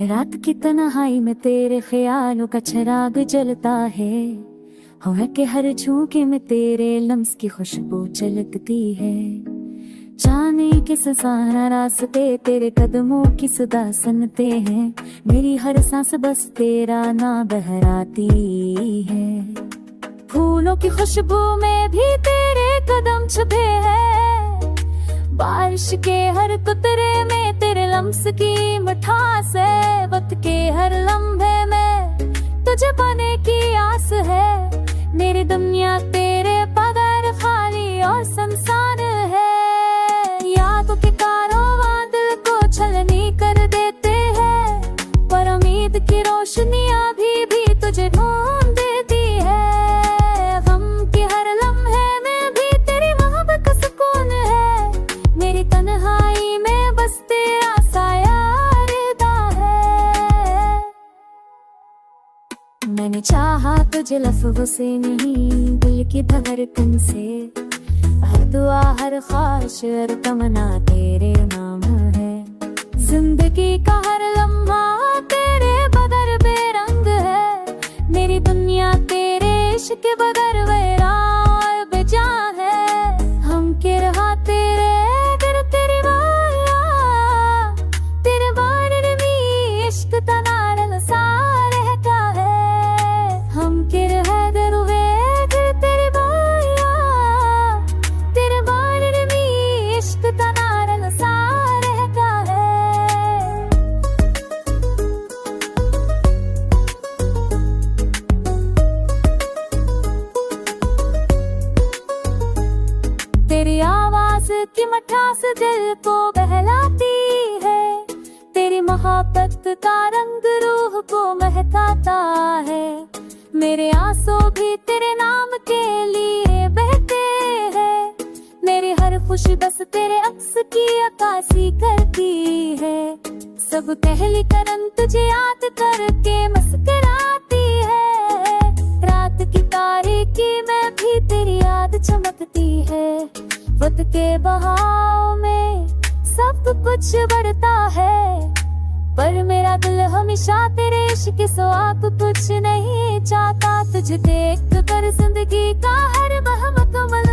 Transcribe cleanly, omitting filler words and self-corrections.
रात की तन्हाई में तेरे ख्यालों का चिराग जलता है। हो के हर झोंके में तेरे लम्स की खुशबू झलकती है। जाने किस सारा रास्ते तेरे कदमों की सदा सुनते हैं। मेरी हर सांस बस तेरा नाम बहराती है। फूलों की खुशबू में भी तेरे कदम छुपे हैं। बारिश के हर कुतरे में तेरे लम्स की मिठास है। वक्त के हर लम्हे में तुझे पाने की आस है। मेरी दुनिया तेरे बगैर खाली और संसार है। यादों के कारवां दिल को छलनी कर देते हैं, पर उम्मीद की रोशनी अभी भी तुझे ढूंढ देती है। गम के हर लम्हे में भी तेरी मोहब्बत का सुकून है। मेरी तन्हाई में बस तेरा साया रहता है। मैंने चाहा तुझे लफ्ज़ों से नहीं, दिल की धड़कन से। हर दुआ हर ख्वाहिश हर तमन्ना तेरे नाम है। जिंदगी का हर लम्हा तेरे बगैर बेरंग है। मेरी दुनिया तेरे इश्क के बगैर वीरान और बेजान है। हम के रहा तेरे दिल तेरी माया, तेरे बारे में इश्क तनारल सारे का है। हम के रहा दिल वे दिल तेरी माया, तेरे बारे में इश्क तनारल सारे का है। तेरी आवाज की मिठास दिल को बहलाती है। तेरी मोहब्बत का रंग रूह को महकाता है। मेरे आंसू भी तेरे नाम के लिए बहते हैं। मेरी हर खुशी बस तेरे अक्स की अक्कासी करती है। सब पहली करन तुझे याद करके मुस्कुराती है। रात की तारीकी में भी तेरी याद चमकती है। वक्त के बहाव में सब कुछ बढ़ता है, पर मेरा दिल हमेशा तेरे इश्क के सिवा कुछ नहीं चाहता। तुझे देख कर जिंदगी का हर वहम कमल